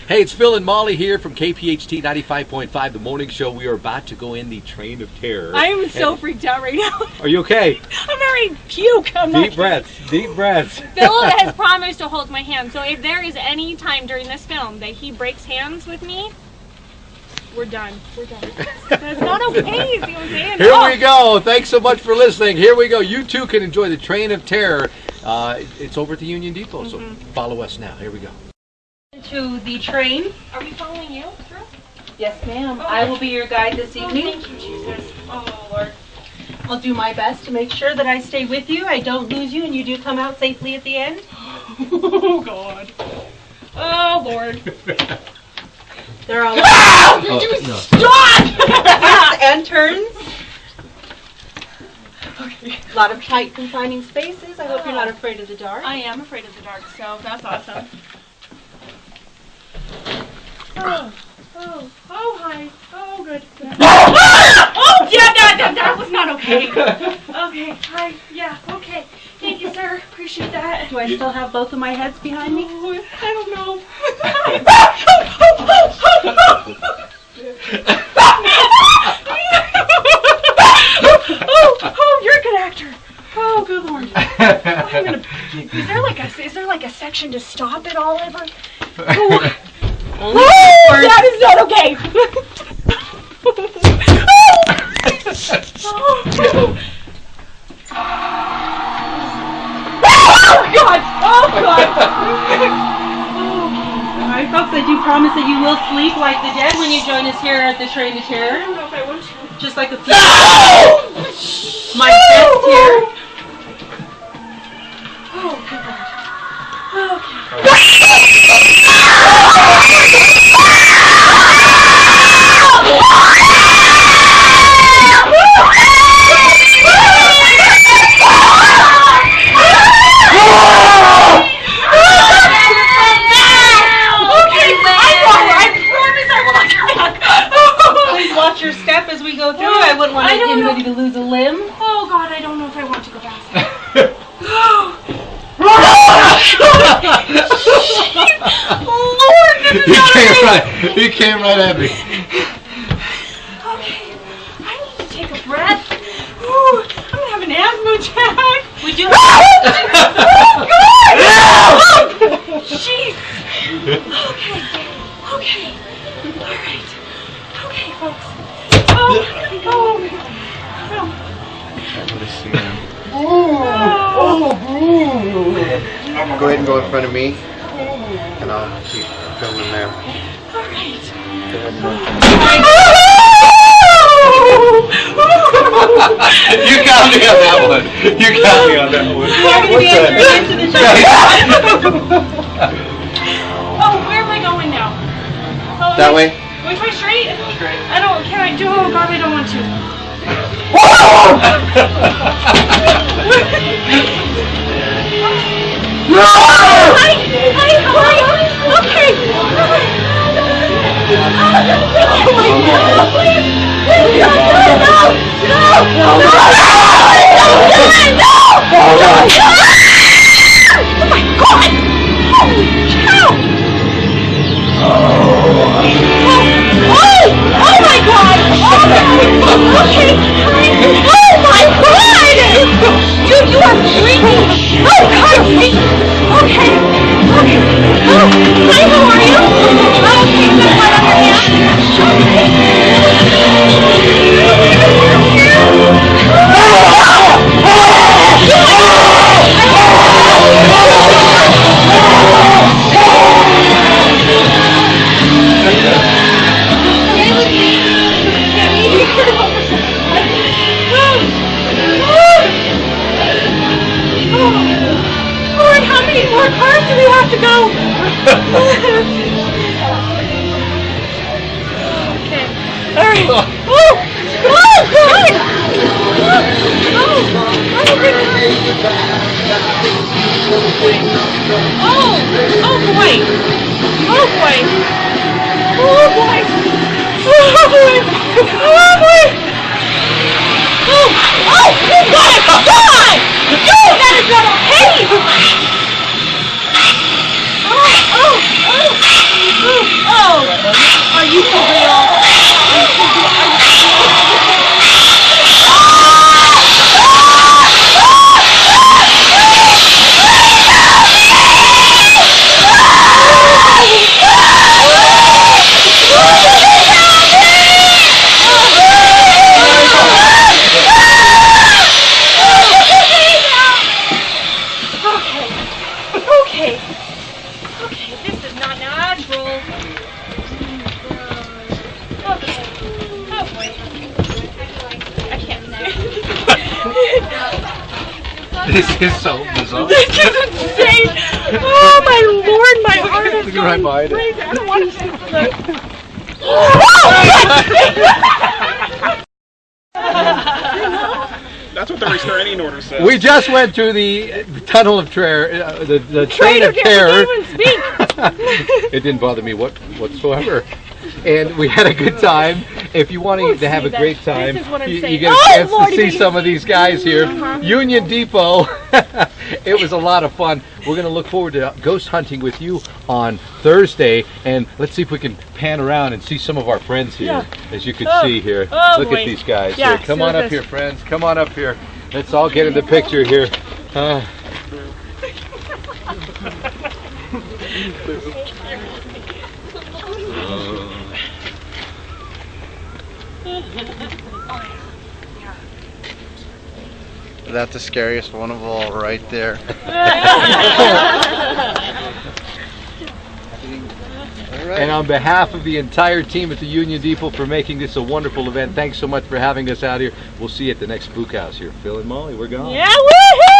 Hey, it's Phil and Molly here from KPHT 95.5, the morning show. We are about to go in the train of terror. I am so freaked out right now. Are you okay? I'm very puke. Deep breaths, deep breaths. Phil has promised to hold my hand, so if there is any time during this film that he breaks hands with me, we're done. We're done. That's not okay. See what I'm saying? Here we go. Thanks so much for listening. Here we go. You too can enjoy the train of terror. It's over at the Union Depot, so follow us now. Here we go. To the train. Are we following you through? Yes, ma'am. I will be your guide this evening. Thank you, Jesus. Oh, Lord. I'll do my best to make sure that I stay with you, I don't lose you, and you do come out safely at the end. Oh, God. Oh, Lord. There are Stop! and turns. Okay. A lot of tight confining spaces. I hope you're not afraid of the dark. I am afraid of the dark, so that's awesome. Oh, hi. Oh, good. Oh, yeah, that was not okay. Okay, hi. Yeah, okay. Thank you, sir. Appreciate that. Do I still have both of my heads behind me? Oh, I don't know. Oh, you're a good actor. Oh, good Lord. Is there like a section to stop it all ever? Oh. That is not okay. Oh God! Oh God! Alright, folks, I do promise that you will sleep like the dead when you join us here at the Train of Terror. I don't know if I want to. Just like a few. My best here. Oh God. Okay. Watch your step as we go through. I wouldn't want anybody to lose a limb. Oh God, I don't know if I want to go faster. Lord, this is not okay. He came right at me. Okay, I need to take a breath. Ooh, I'm gonna have an asthma attack. Would you? Oh God! Oh, jeez. Okay. All right. Okay, folks. Go ahead and go in front of me, and I'll keep filming there. All right. You got me on that one. You got me on that one. Oh, where am I going now? Oh, That way? Which way, straight? Can I do, oh God, I don't want to. No! Hi, okay. Oh my God, please. Lord, how many more cars do we have to go? Okay. All right. Oh, God! Oh, boy. Oh, boy. Oh, boy. Oh, boy. Oh, boy. Oh, God! No, that is not okay! Oh! Okay. Okay, this is not natural. Okay. Oh boy. I can't stand This is so bizarre. This is insane. Oh my lord, my heart is Look right going behind it. crazy. I don't want to see That's what the restraining order says. We just went through the tunnel of terror, the train of terror. It didn't bother me whatsoever. And we had a good time. If you want to have a great time, This is what I'm you saying. get a Oh, chance Lordy, to see baby. some of these guys here. Union Depot. It was a lot of fun. We're going to look forward to ghost hunting with you on Thursday. And let's see if we can pan around and see some of our friends here, as you can see here. Look boy. at these guys Yeah, here. Come see on what up this- here, friends. Come on up here. Let's all get in the picture here. That's the scariest one of all, right there. And on behalf of the entire team at the Union Depot for making this a wonderful event, thanks so much for having us out here. We'll see you at the next Spook House here. Phil and Molly, we're gone. Yeah, woohoo!